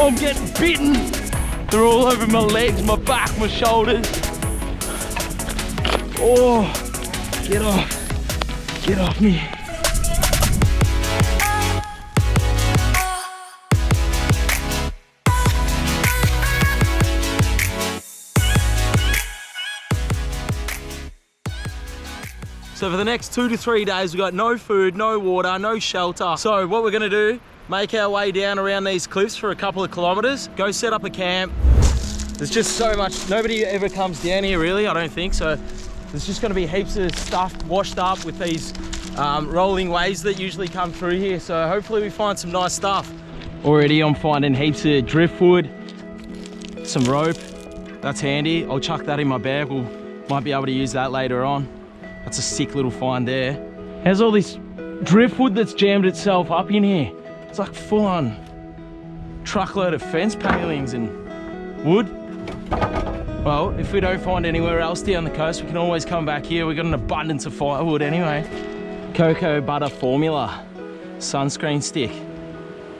Oh, I'm getting bitten. They're all over my legs, my back, my shoulders. Oh, get off me. So for the next 2 to 3 days, we've got no food, no water, no shelter. So what we're gonna do, make our way down around these cliffs for a couple of kilometers, go set up a camp. There's just so much, nobody ever comes down here really, I don't think. So there's just gonna be heaps of stuff washed up with these rolling waves that usually come through here. So hopefully we find some nice stuff. Already I'm finding heaps of driftwood, some rope, that's handy. I'll chuck that in my bag, might be able to use that later on. That's a sick little find there. There's all this driftwood that's jammed itself up in here. It's like full on truckload of fence palings and wood. Well, if we don't find anywhere else down the coast, we can always come back here. We've got an abundance of firewood anyway. Cocoa butter formula, sunscreen stick.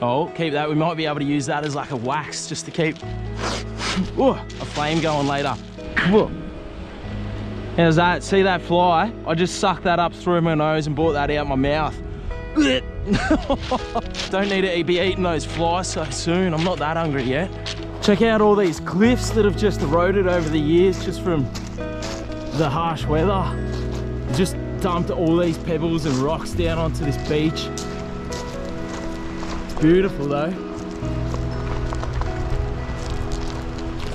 Oh, keep that. We might be able to use that as like a wax just to keep a flame going later. How's that? See that fly? I just sucked that up through my nose and brought that out my mouth. Don't need to be eating those flies so soon. I'm not that hungry yet. Check out all these cliffs that have just eroded over the years just from the harsh weather. Just dumped all these pebbles and rocks down onto this beach. It's beautiful though.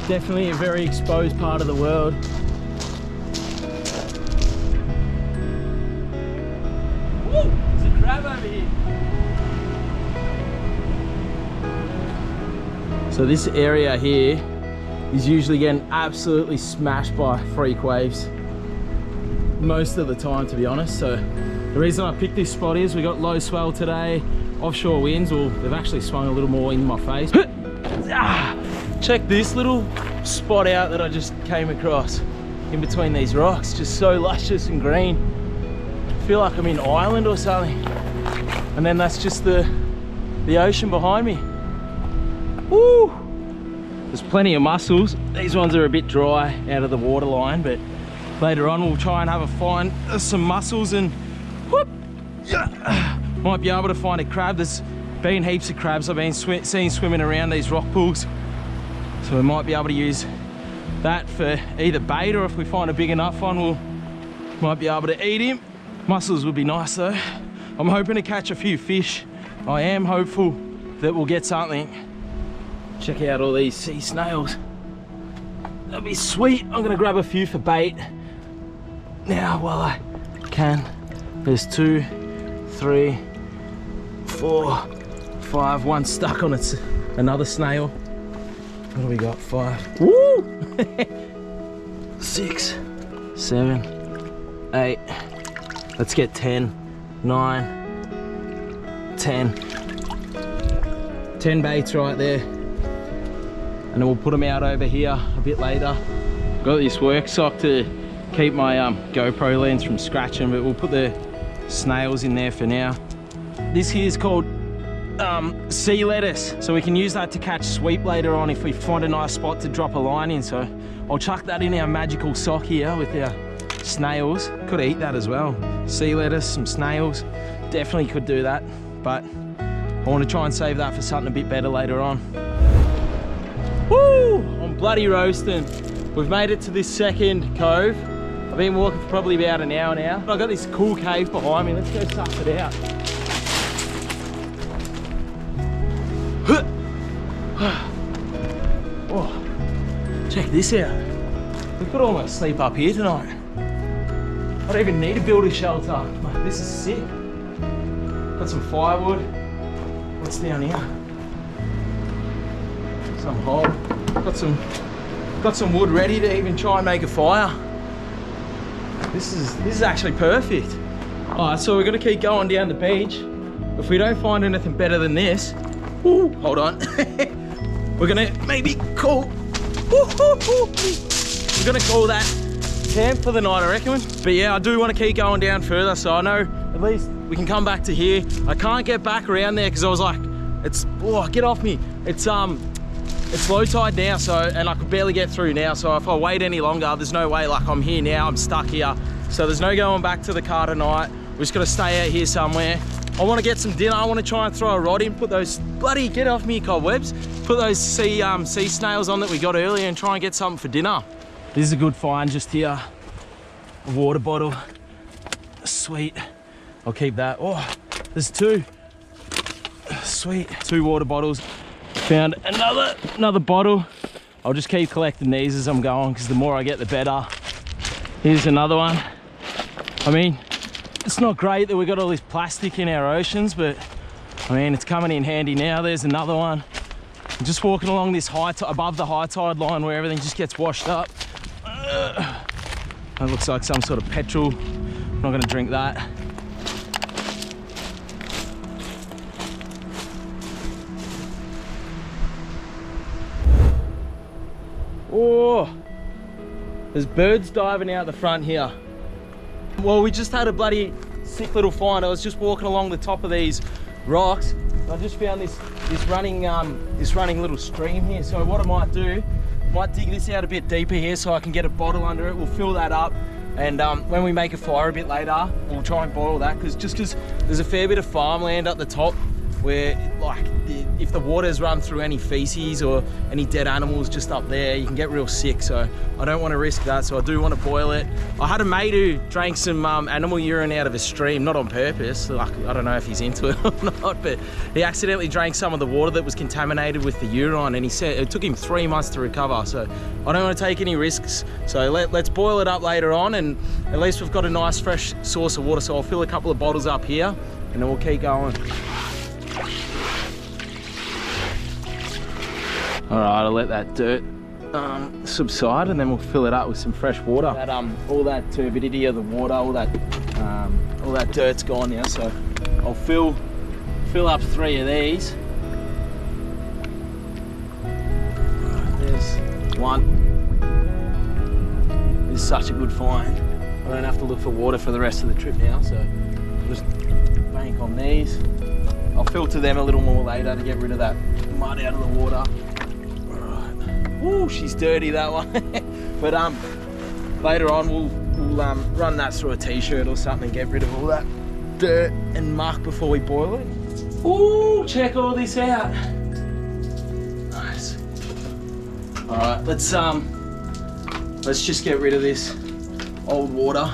Definitely a very exposed part of the world. Crab over here. So this area here is usually getting absolutely smashed by freak waves most of the time, to be honest. So the reason I picked this spot is we got low swell today, offshore winds, well they've actually swung a little more in my face. Check this little spot out that I just came across in between these rocks, just so luscious and green. I feel like I'm in Ireland or something. And then that's just the ocean behind me. Woo! There's plenty of mussels. These ones are a bit dry out of the water line, but later on we'll try and have a find some mussels and whoop, might be able to find a crab. There's been heaps of crabs I've been seeing swimming around these rock pools. So we might be able to use that for either bait, or if we find a big enough one, we might be able to eat him. Mussels would be nice though. I'm hoping to catch a few fish. I am hopeful that we'll get something. Check out all these sea snails. That'd be sweet. I'm gonna grab a few for bait now while I can. There's 2, 3, 4, 5. One stuck on its another snail. What do we got? 5. Woo! 6, 7, 8. Let's get 10. 9, 10 baits right there, and then we'll put them out over here a bit later. Got this work sock to keep my GoPro lens from scratching, but we'll put the snails in there for now. This here is called sea lettuce, so we can use that to catch sweep later on if we find a nice spot to drop a line in. So I'll chuck that in our magical sock here with our snails. Could eat that as well. Sea lettuce, some snails, definitely could do that, but I want to try and save that for something a bit better later on. Woo! I'm bloody roasting. We've made it to this second cove. I've been walking for probably about an hour now. I've got this cool cave behind me. Let's go suss it out. Oh, check this out. We could almost sleep up here tonight. I don't even need to build a shelter. This is sick. Got some firewood. What's down here? Some hole. Got some wood ready to even try and make a fire. This is actually perfect. Alright, so we're gonna keep going down the beach. If we don't find anything better than this, ooh, hold on. We're gonna maybe call. We're gonna call that camp for the night, I reckon. But yeah, I do want to keep going down further, so I know at least we can come back to here. I can't get back around there because I was like, it's, oh, get off me. It's It's low tide now, and I could barely get through now. So if I wait any longer, there's no way. Like, I'm here now, I'm stuck here. So there's no going back to the car tonight. We're just gonna stay out here somewhere. I want to get some dinner. I want to try and throw a rod in, put those bloody, get off me, cobwebs. Put those sea snails on that we got earlier and try and get something for dinner. This is a good find just here. A water bottle. Sweet. I'll keep that. Oh, there's two. Sweet. 2 water bottles. Found another bottle. I'll just keep collecting these as I'm going, because the more I get, the better. Here's another one. I mean, it's not great that we got all this plastic in our oceans, but I mean, it's coming in handy now. There's another one. I'm just walking along this above the high tide line where everything just gets washed up. That looks like some sort of petrol. I'm not gonna drink that. Oh, there's birds diving out the front here. Well, we just had a bloody sick little find. I was just walking along the top of these rocks. I just found this running little stream here. So what I might do, might dig this out a bit deeper here so I can get a bottle under it. We'll fill that up, and when we make a fire a bit later, we'll try and boil that. Because there's a fair bit of farmland up the top where, like, if the water's run through any feces or any dead animals just up there, you can get real sick. So I don't want to risk that, so I do want to boil it. I had a mate who drank some animal urine out of a stream, not on purpose. Like, I don't know if he's into it or not, but he accidentally drank some of the water that was contaminated with the urine, and he said it took him 3 months to recover. So I don't want to take any risks. So let's boil it up later on, and at least we've got a nice fresh source of water. So I'll fill a couple of bottles up here, and then we'll keep going. All right, I'll let that dirt subside, and then we'll fill it up with some fresh water. All that turbidity of the water, all that dirt's gone now. So I'll fill up 3 of these. There's one. This is such a good find. I don't have to look for water for the rest of the trip now. So I'll just bank on these. I'll filter them a little more later to get rid of that mud out of the water. Ooh, she's dirty, that one. But later on we'll run that through a t-shirt or something, get rid of all that dirt and muck before we boil it. Ooh, check all this out. Nice. All right, let's just get rid of this old water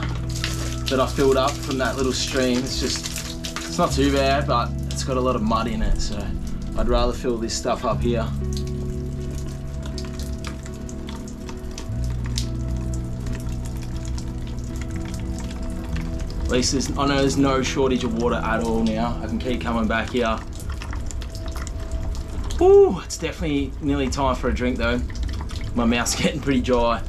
that I filled up from that little stream. It's not too bad, but it's got a lot of mud in it, so I'd rather fill this stuff up here. At least I know there's no shortage of water at all now. I can keep coming back here. Ooh, it's definitely nearly time for a drink though. My mouth's getting pretty dry.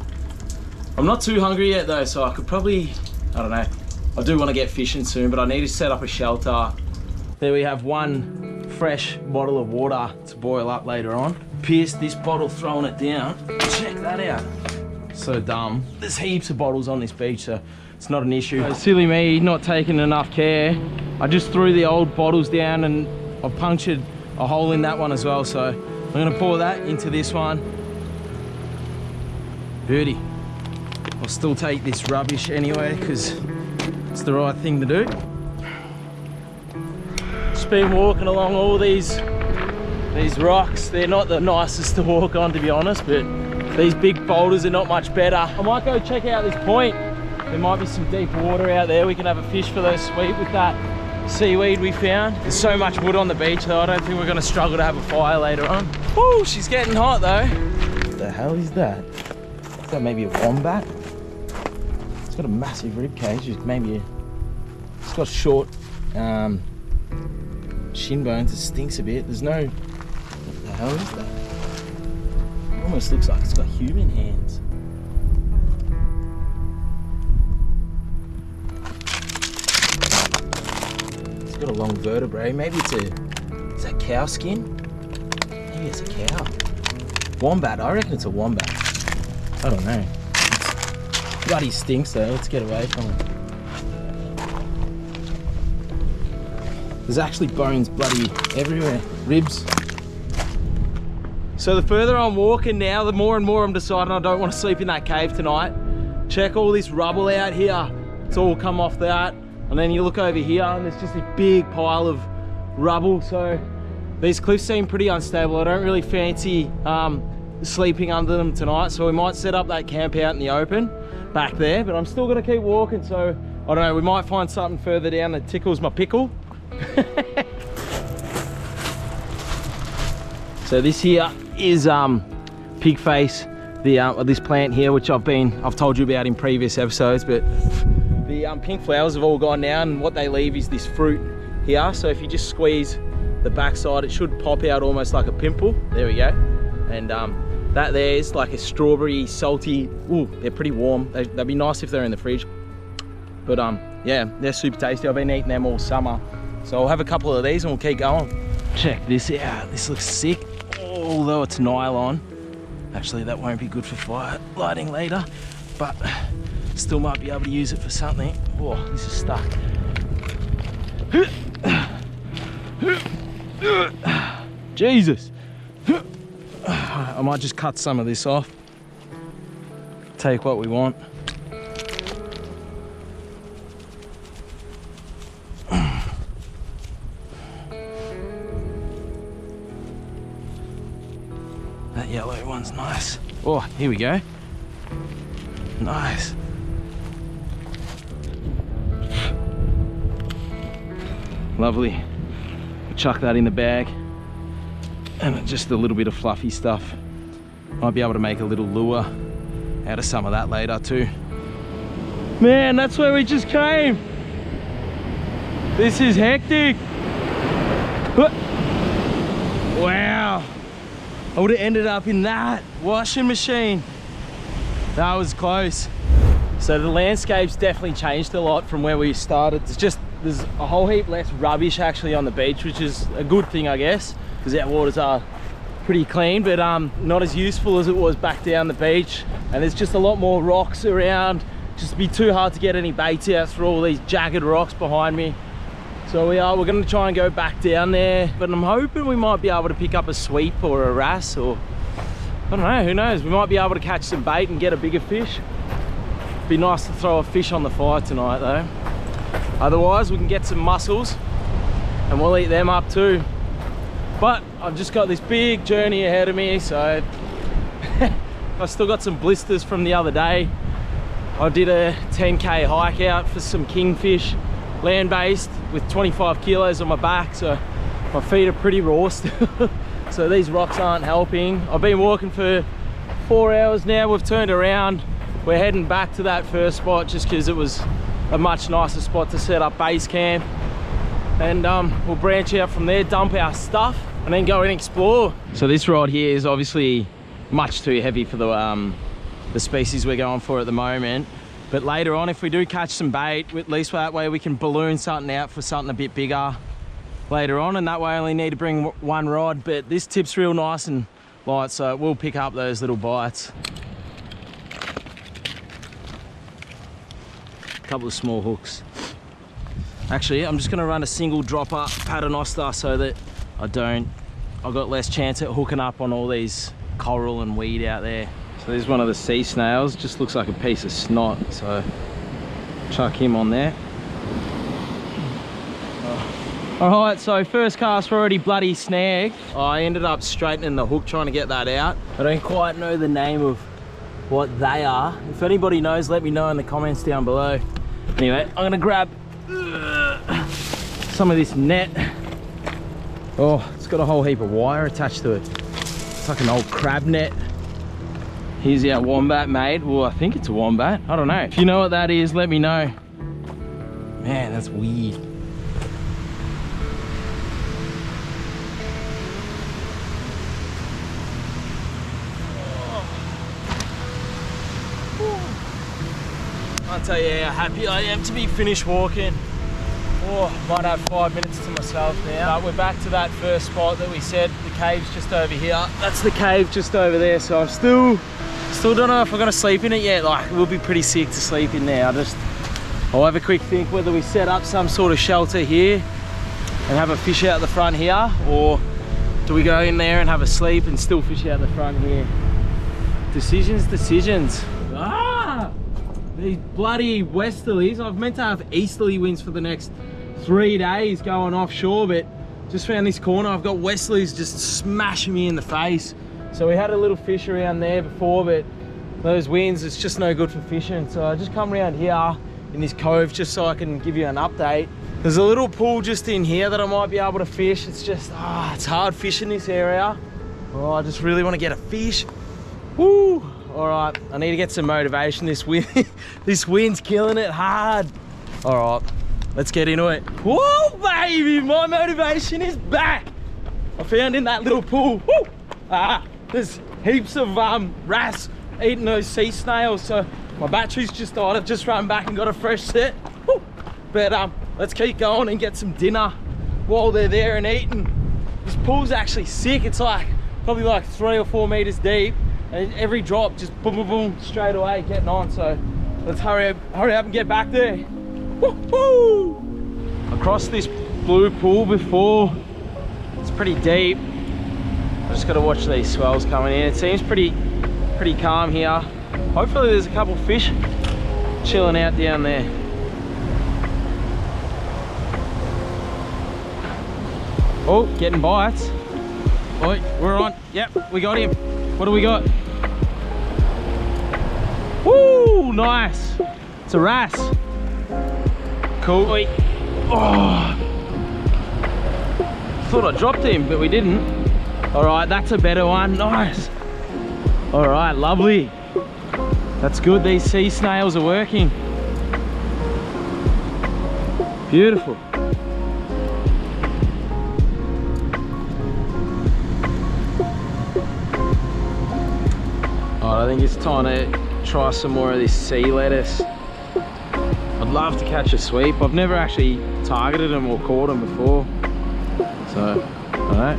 I'm not too hungry yet though, so I could probably, I don't know. I do want to get fishing soon, but I need to set up a shelter. There we have 1 fresh bottle of water to boil up later on. Pierced this bottle, throwing it down. Check that out. So dumb. There's heaps of bottles on this beach, so it's not an issue. Silly me, not taking enough care. I just threw the old bottles down, and I punctured a hole in that one as well. So I'm gonna pour that into this one. Beauty. I'll still take this rubbish anyway, because it's the right thing to do. Just been walking along all these rocks. They're not the nicest to walk on, to be honest, but these big boulders are not much better. I might go check out this point. There might be some deep water out there. We can have a fish for those sweet with that seaweed we found. There's so much wood on the beach though, I don't think we're gonna struggle to have a fire later on. Woo, she's getting hot though. What the hell is that? Is that maybe a wombat? It's got a massive rib cage. It's got short shin bones. It stinks a bit. There's no, what the hell is that? It almost looks like it's got human hands. It's got a long vertebrae. Maybe is that cow skin? Maybe it's a cow. Wombat, I reckon it's a wombat. I don't know. It bloody stinks though, let's get away from it. There's actually bones bloody everywhere. Ribs. So the further I'm walking now, the more and more I'm deciding I don't want to sleep in that cave tonight. Check all this rubble out here. It's all come off that. And then you look over here and there's just a big pile of rubble. So these cliffs seem pretty unstable. I don't really fancy sleeping under them tonight. So we might set up that camp out in the open back there, but I'm still gonna keep walking. So I don't know, we might find something further down that tickles my pickle. So this here is pig face, this plant here, which I've told you about in previous episodes, but the pink flowers have all gone now, and what they leave is this fruit here. So if you just squeeze the backside, it should pop out almost like a pimple. There we go. And that there is like a strawberry, salty. Ooh, they're pretty warm. They'd be nice if they're in the fridge. But yeah, they're super tasty. I've been eating them all summer. So I'll have a couple of these and we'll keep going. Check this out. This looks sick. Although it's nylon. Actually, that won't be good for fire lighting later, but still might be able to use it for something. Oh, this is stuck. Jesus. I might just cut some of this off. Take what we want. That yellow one's nice. Oh, here we go. Nice. Lovely. Chuck that in the bag. And just a little bit of fluffy stuff. Might be able to make a little lure out of some of that later too. Man, that's where we just came. This is hectic. Wow. I would have ended up in that washing machine. That was close. So the landscape's definitely changed a lot from where we started. There's a whole heap less rubbish actually on the beach, which is a good thing, I guess, because our waters are pretty clean, but not as useful as it was back down the beach. And there's just a lot more rocks around. Just be too hard to get any baits out through all these jagged rocks behind me. So we're going to try and go back down there, but I'm hoping we might be able to pick up a sweep or a wrasse, or I don't know, who knows. We might be able to catch some bait and get a bigger fish. Be nice to throw a fish on the fire tonight though. Otherwise we can get some mussels and we'll eat them up too. But I've just got this big journey ahead of me, so I've still got some blisters from the other day. I did a 10k hike out for some kingfish, land-based, with 25 kilos on my back, so my feet are pretty raw still. So these rocks aren't helping. I've been walking for 4 hours now. We've turned around. We're heading back to that first spot just because it was a much nicer spot to set up base camp. And we'll branch out from there, dump our stuff, and then go and explore. So this rod here is obviously much too heavy for the species we're going for at the moment. But later on, if we do catch some bait, at least that way we can balloon something out for something a bit bigger later on, and that way I only need to bring one rod. But this tip's real nice and light, so we'll pick up those little bites. A couple of small hooks. Actually, I'm just gonna run a single dropper paternoster so that I've got less chance at hooking up on all these coral and weed out there. So there's one of the sea snails, just looks like a piece of snot, so chuck him on there. All right, so first cast already bloody snagged. I ended up straightening the hook trying to get that out. I don't quite know the name of what they are. If anybody knows, let me know in the comments down below. Anyway, I'm gonna grab some of this net. Oh, it's got a whole heap of wire attached to it. It's like an old crab net. Here's our wombat mate. Well, I think it's a wombat. I don't know. If you know what that is, let me know. Man, that's weird. I'll tell you how happy I am to be finished walking. Oh, might have 5 minutes to myself now. But we're back to that first spot that we said, the cave's just over here. That's the cave just over there, so I'm still don't know if I'm gonna sleep in it yet. Like, it would be pretty sick to sleep in there. I'll have a quick think whether we set up some sort of shelter here and have a fish out the front here, or Do we go in there and have a sleep and still fish out the front here? Decisions. Ah! These bloody westerlies. I've meant to have easterly winds for the next 3 days going offshore, but just found this corner. I've got westerlies just smashing me in the face. So we had a little fish around there before, but those winds, it's just no good for fishing. So I just come around here in this cove just so I can give you an update. There's a little pool just in here that I might be able to fish. It's just, it's hard fishing this area. Oh, I just really want to get a fish. Woo! All right, I need to get some motivation. This wind, this wind's killing it hard. All right, let's get into it. Whoa, baby, my motivation is back. I found in that little pool. Woo! There's heaps of wrasse eating those sea snails. So my battery's just died. I've just run back and got a fresh set. Woo! But let's keep going and get some dinner while they're there and eating. This pool's actually sick. It's like probably like 3 or 4 meters deep. And every drop just boom, boom, boom, straight away getting on. So let's hurry up and get back there. Woo-hoo! I crossed this blue pool before. It's pretty deep. I just got to watch these swells coming in. It seems pretty calm here. Hopefully there's a couple fish chilling out down there. Oh, getting bites. Oh, we're on. Yep, we got him. What do we got? Woo, nice. It's a wrasse. Cool. Oi. Oh. Thought I dropped him, but we didn't. All right, that's a better one. Nice. All right, lovely. That's good. These sea snails are working. Beautiful. I think it's time to try some more of this sea lettuce. I'd love to catch a sweep. I've never actually targeted them or caught them before. So, all right,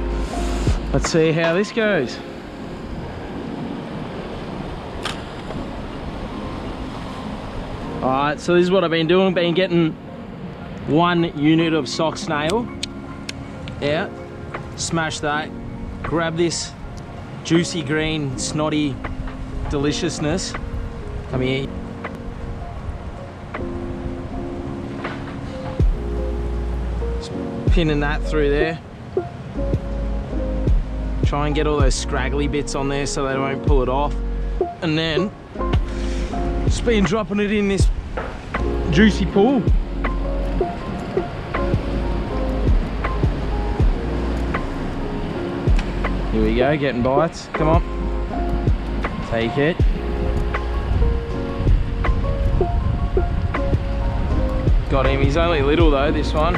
let's see how this goes. All right, so this is what I've been doing. Been getting 1 unit of sock snail out, smash that, grab this juicy green snotty deliciousness. Come here. Just pinning that through there. Try and get all those scraggly bits on there so they won't pull it off. And then just been dropping it in this juicy pool. Here we go, getting bites. Come on. Take it. Got him. He's only little though, this one.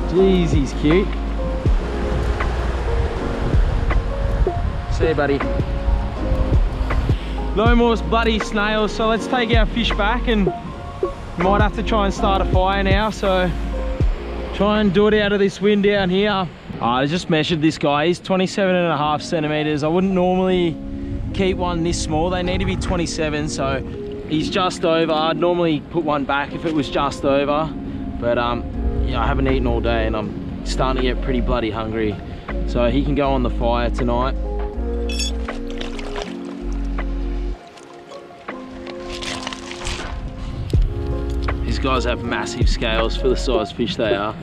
Jeez, he's cute. See you, buddy. No more bloody snails, so let's take our fish back and might have to try and start a fire now, so try and do it out of this wind down here. I just measured this guy. He's 27.5 centimeters. I wouldn't normally keep one this small. They need to be 27, so he's just over. I'd normally put one back if it was just over, but yeah, I haven't eaten all day and I'm starting to get pretty bloody hungry, so he can go on the fire tonight. These guys have massive scales for the size fish they are.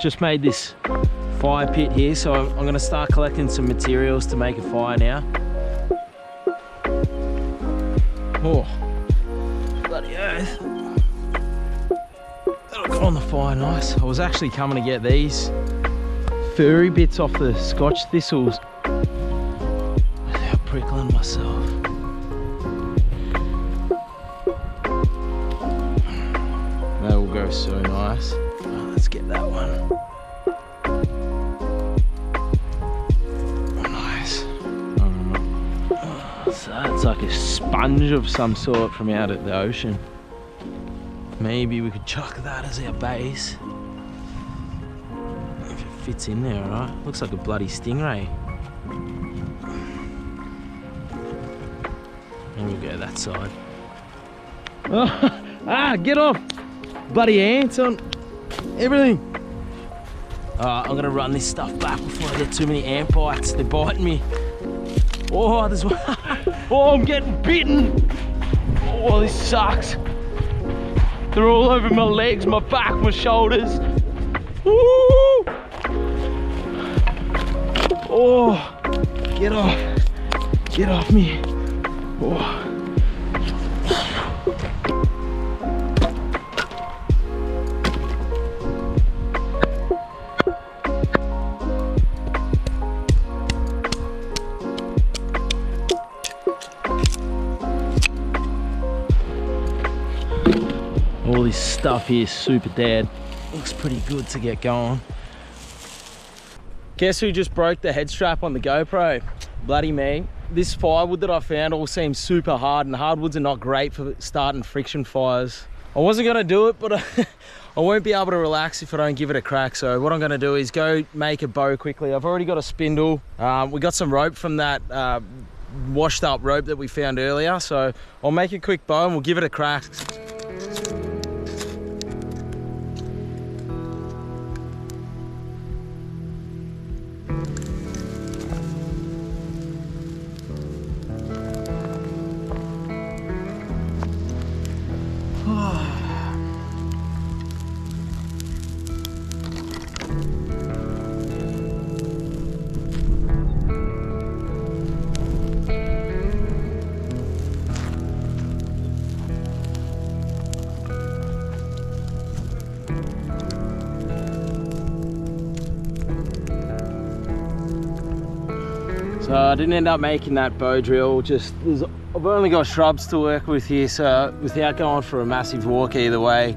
Just made this fire pit here, so I'm going to start collecting some materials to make a fire now. Oh, bloody earth. That'll go on the fire nice. I was actually coming to get these furry bits off the scotch thistles without prickling myself. That will go so nice. Let's get that one. Nice. So it's like a sponge of some sort from out at the ocean. Maybe we could chuck that as our base. If it fits in there, alright. Looks like a bloody stingray. There we go, that side. Oh, Ah, get off! Bloody ants on everything. I'm gonna run this stuff back before I get too many ant bites. They're biting me. Oh, there's one. Oh, I'm getting bitten. Oh, this sucks. They're all over my legs, my back, my shoulders. Woo! Oh, get off. Get off me. Oh. All this stuff here is super dead. Looks pretty good to get going. Guess who just broke the head strap on the GoPro? Bloody me. This firewood that I found all seems super hard, and hardwoods are not great for starting friction fires. I wasn't gonna do it, but I won't be able to relax if I don't give it a crack. So what I'm gonna do is go make a bow quickly. I've already got a spindle. We got some rope from that washed up rope that we found earlier. So I'll make a quick bow and we'll give it a crack. So I didn't end up making that bow drill. I've only got shrubs to work with here, so without going for a massive walk either way,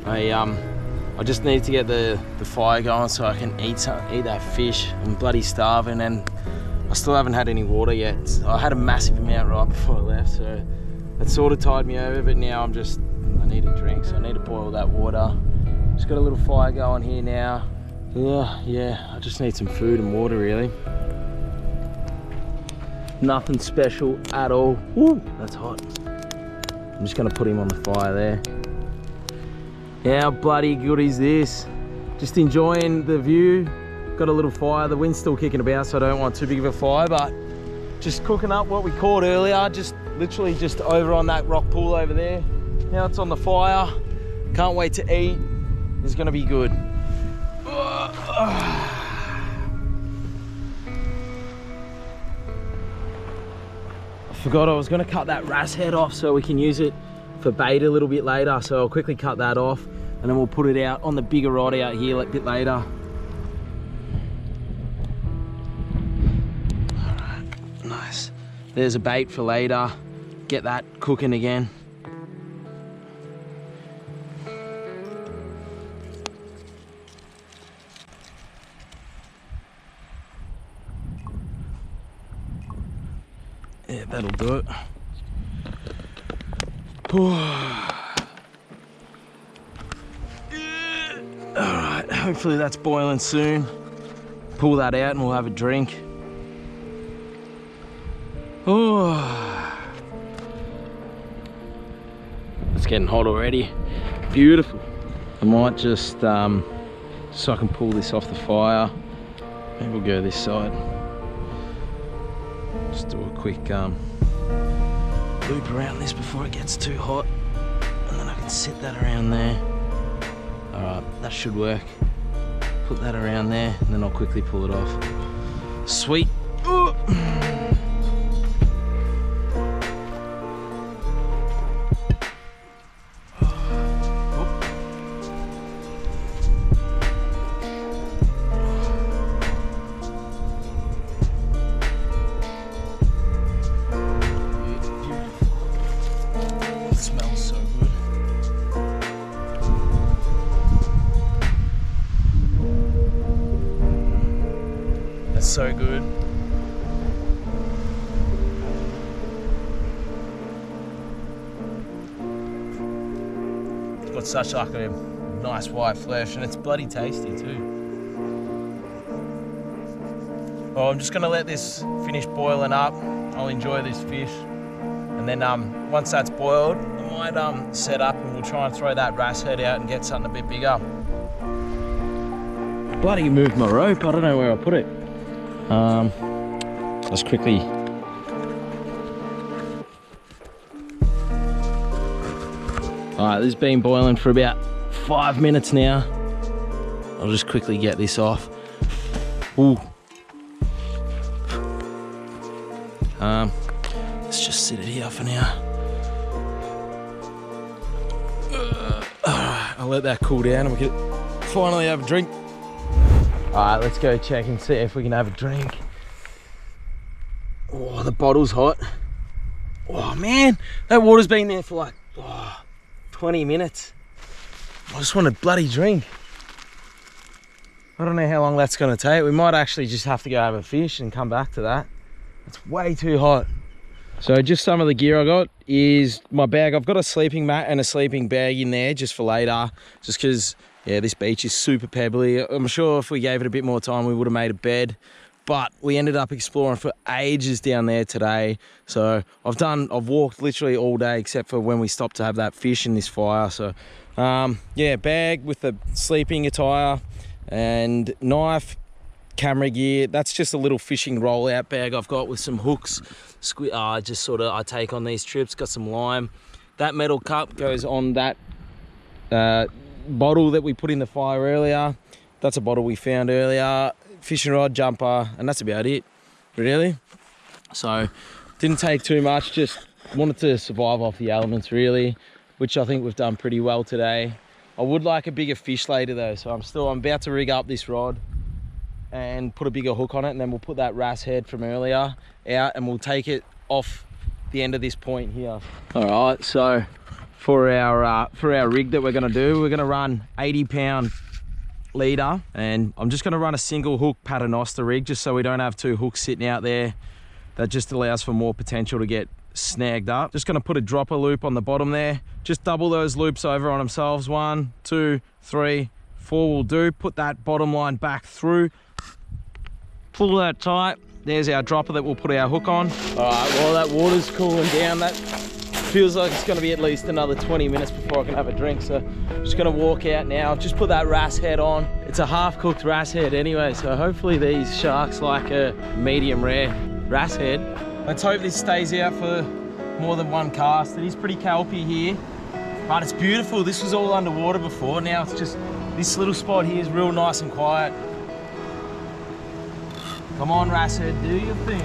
I just need to get the fire going so I can eat that fish. I'm bloody starving, and I still haven't had any water yet. I had a massive amount right before I left, so that sort of tied me over, but now I need a drink, so I need to boil that water. Just got a little fire going here now. Yeah, I just need some food and water really. Nothing special at all. Woo, that's hot. I'm just gonna put him on the fire there. How bloody good is this? Just enjoying the view. Got a little fire. The wind's still kicking about, so I don't want too big of a fire, but just cooking up what we caught earlier, literally just over on that rock pool over there. Now it's on the fire. Can't wait to eat. It's gonna be good. Forgot I was going to cut that wrasse head off so we can use it for bait a little bit later, so I'll quickly cut that off and then we'll put it out on the bigger rod out here a bit later. Alright, nice. There's a bait for later. Get that cooking again. Yeah, that'll do it. Alright, hopefully that's boiling soon. Pull that out and we'll have a drink. It's getting hot already. Beautiful. I might just, so I can pull this off the fire. Maybe we'll go this side. Just do a quick loop around this before it gets too hot, and then I can sit that around there. Alright, that should work. Put that around there and then I'll quickly pull it off. Sweet. Ooh. So good. It's got such like a nice white flesh and it's bloody tasty too. Well, I'm just gonna let this finish boiling up. I'll enjoy this fish and And then once that's boiled, I might set up and we'll try and throw that wrasse head out and get something a bit bigger. Bloody moved my rope, I don't know where I put it. Just quickly. Alright, this has been boiling for about 5 minutes now. I'll just quickly get this off. Ooh. Let's just sit it here for now. Alright, I'll let that cool down and we can finally have a drink. Alright, let's go check and see if we can have a drink. Oh, the bottle's hot. Oh man, that water's been there for like 20 minutes. I just want a bloody drink. I don't know how long that's gonna take. We might actually just have to go have a fish and come back to that. It's way too hot. So just some of the gear I got is my bag. I've got a sleeping mat and a sleeping bag in there just for later, just because, yeah, this beach is super pebbly. I'm sure if we gave it a bit more time, we would have made a bed, but we ended up exploring for ages down there today. So I've walked literally all day except for when we stopped to have that fish in this fire. So yeah, bag with the sleeping attire and knife, camera gear. That's just a little fishing rollout bag I've got with some hooks. Just sort of I take on these trips. Got some lime. That metal cup goes on that bottle that we put in the fire earlier. That's a bottle we found earlier. Fishing rod, jumper, and that's about it, really. So didn't take too much, just wanted to survive off the elements really, which I think we've done pretty well today. I would like a bigger fish later though, so I'm about to rig up this rod and put a bigger hook on it, and then we'll put that wrasse head from earlier out and we'll take it off the end of this point here. All right, so for our rig that we're gonna do, we're gonna run 80-pound leader, and I'm just gonna run a single hook paternoster rig just so we don't have two hooks sitting out there. That just allows for more potential to get snagged up. Just gonna put a dropper loop on the bottom there. Just double those loops over on themselves. 1, 2, 3, 4 will do. Put that bottom line back through. Pull that tight. There's our dropper that we'll put our hook on. All right, while that water's cooling down, that feels like it's gonna be at least another 20 minutes before I can have a drink. So I'm just gonna walk out now, just put that wrasse head on. It's a half-cooked wrasse head anyway, so hopefully these sharks like a medium rare wrasse head. Let's hope this stays out for more than one cast. It is pretty kelpy here, but it's beautiful. This was all underwater before. Now it's just, this little spot here is real nice and quiet. Come on, wrasse head, do your thing.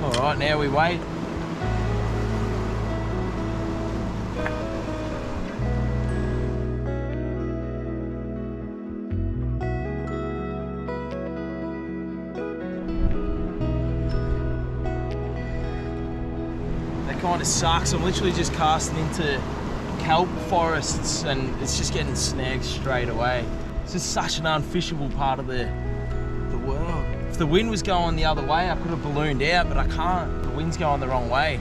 All right, now we wait. Kind of sucks. I'm literally just casting into kelp forests and it's just getting snagged straight away. It's just such an unfishable part of the world. If the wind was going the other way, I could have ballooned out, but I can't. The wind's going the wrong way.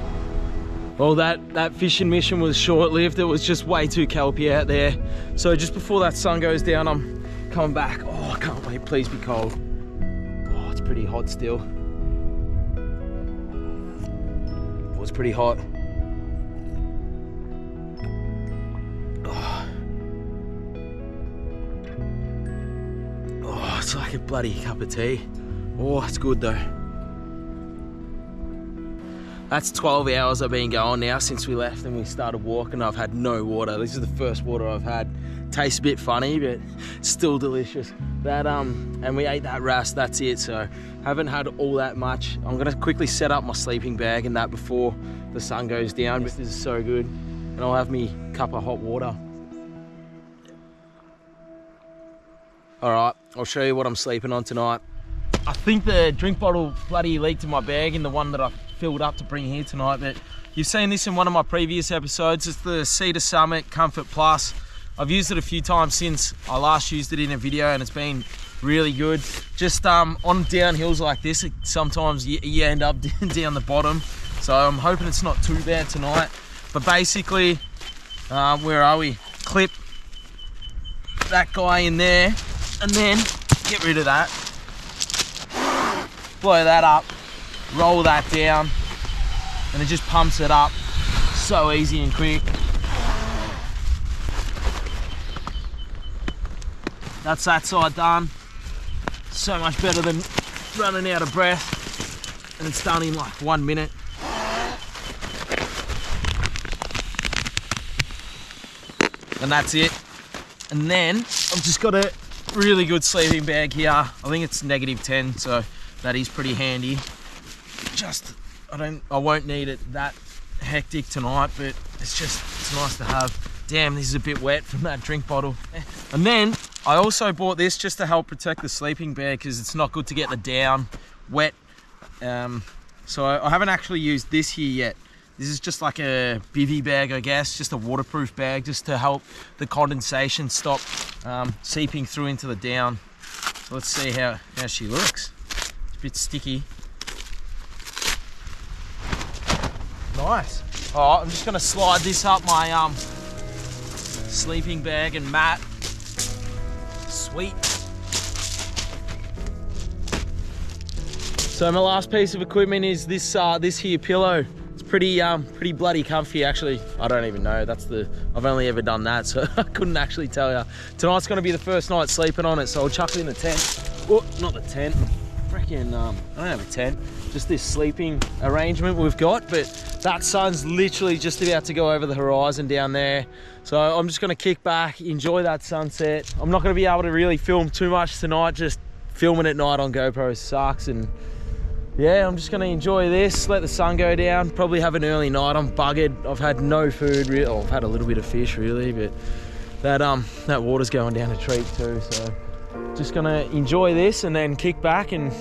Well, that fishing mission was short-lived. It was just way too kelpy out there. So just before that sun goes down, I'm coming back. Oh, I can't wait. Please be cold. Oh, it's pretty hot still. It's pretty hot. Oh, it's like a bloody cup of tea. Oh, it's good though. That's 12 hours I've been going now since we left and we started walking. I've had no water. This is the first water I've had. Tastes a bit funny, but still delicious. That and we ate that wrasse, that's it. So haven't had all that much. I'm gonna quickly set up my sleeping bag and that before the sun goes down. This is so good. And I'll have me cup of hot water. All right, I'll show you what I'm sleeping on tonight. I think the drink bottle bloody leaked in my bag in the one that I filled up to bring here tonight, but you've seen this in one of my previous episodes. It's the Cedar Summit Comfort Plus. I've used it a few times since I last used it in a video and it's been really good. Just on downhills like this, sometimes you end up down the bottom. So I'm hoping it's not too bad tonight. But basically, Where are we? Clip that guy in there, and then get rid of that. Blow that up, roll that down, and it just pumps it up. So easy and quick. That's that side done. So much better than running out of breath, and it's done in like 1 minute. And that's it. And then I've just got a really good sleeping bag here. I think it's -10, so that is pretty handy. Just, I won't need it that hectic tonight, but it's nice to have. Damn, this is a bit wet from that drink bottle. And then I also bought this just to help protect the sleeping bag, because it's not good to get the down wet. So I haven't actually used this here yet. This is just like a bivvy bag, I guess, just a waterproof bag, just to help the condensation stop seeping through into the down. So let's see how she looks. It's a bit sticky. Nice. All right, I'm just gonna slide this up my sleeping bag and mat. Sweet. So my last piece of equipment is this this here pillow. It's pretty bloody comfy actually. I don't even know. I've only ever done that, so I couldn't actually tell you. Tonight's gonna be the first night sleeping on it, so I'll chuck it in the tent. Oh, not the tent. Freaking I don't have a tent. Just this sleeping arrangement we've got, but that sun's literally just about to go over the horizon down there. So I'm just gonna kick back, enjoy that sunset. I'm not gonna be able to really film too much tonight. Just filming at night on GoPro sucks, and yeah, I'm just gonna enjoy this, let the sun go down, probably have an early night. I'm buggered. I've had no food really. Oh, I've had a little bit of fish really, but that water's going down a treat too. So just gonna enjoy this and then kick back, and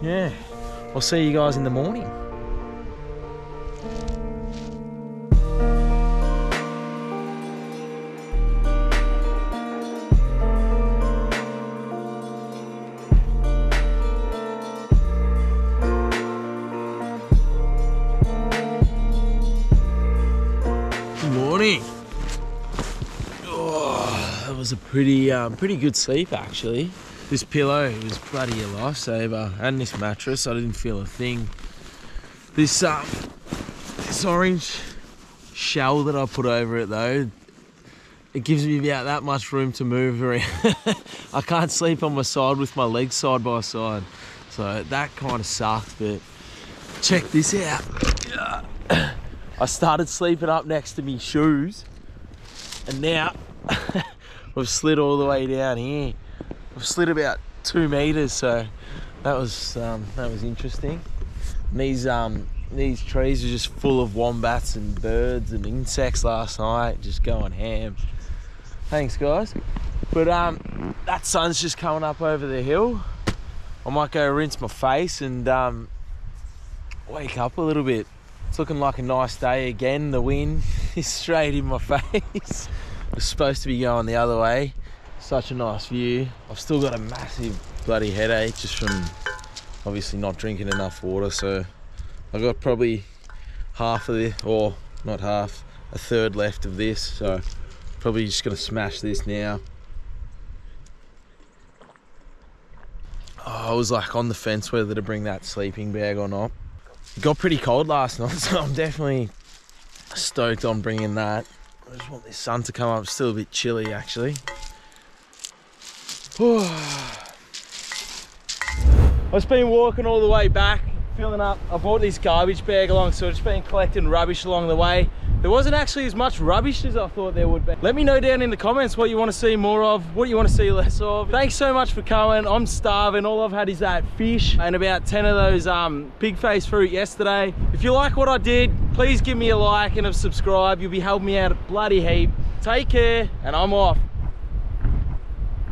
yeah, I'll see you guys in the morning. Oh, that was a pretty good sleep actually. This pillow was bloody a lifesaver, and this mattress, I didn't feel a thing. This orange shell that I put over it though, it gives me about that much room to move around. I can't sleep on my side with my legs side by side, so that kind of sucked. But check this out. I started sleeping up next to me shoes, and now I've slid all the way down here. I've slid about 2 meters, so that was interesting. And these trees are just full of wombats and birds and insects last night, just going ham. Thanks guys. But that sun's just coming up over the hill. I might go rinse my face and wake up a little bit. It's looking like a nice day again. The wind is straight in my face. It's supposed to be going the other way. Such a nice view. I've still got a massive bloody headache just from obviously not drinking enough water. So I've got probably half of this, or not half, a third left of this. So probably just gonna smash this now. I was like on the fence whether to bring that sleeping bag or not. It got pretty cold last night, so I'm definitely stoked on bringing that. I just want this sun to come up. It's still a bit chilly actually. I've just been walking all the way back, filling up. I bought this garbage bag along, so I've just been collecting rubbish along the way. There wasn't actually as much rubbish as I thought there would be. Let me know down in the comments what you want to see more of, what you want to see less of. Thanks so much for coming. I'm starving. All I've had is that fish and about 10 of those pig face fruit yesterday. If you like what I did, please give me a like and a subscribe. You'll be helping me out a bloody heap. Take care, and I'm off.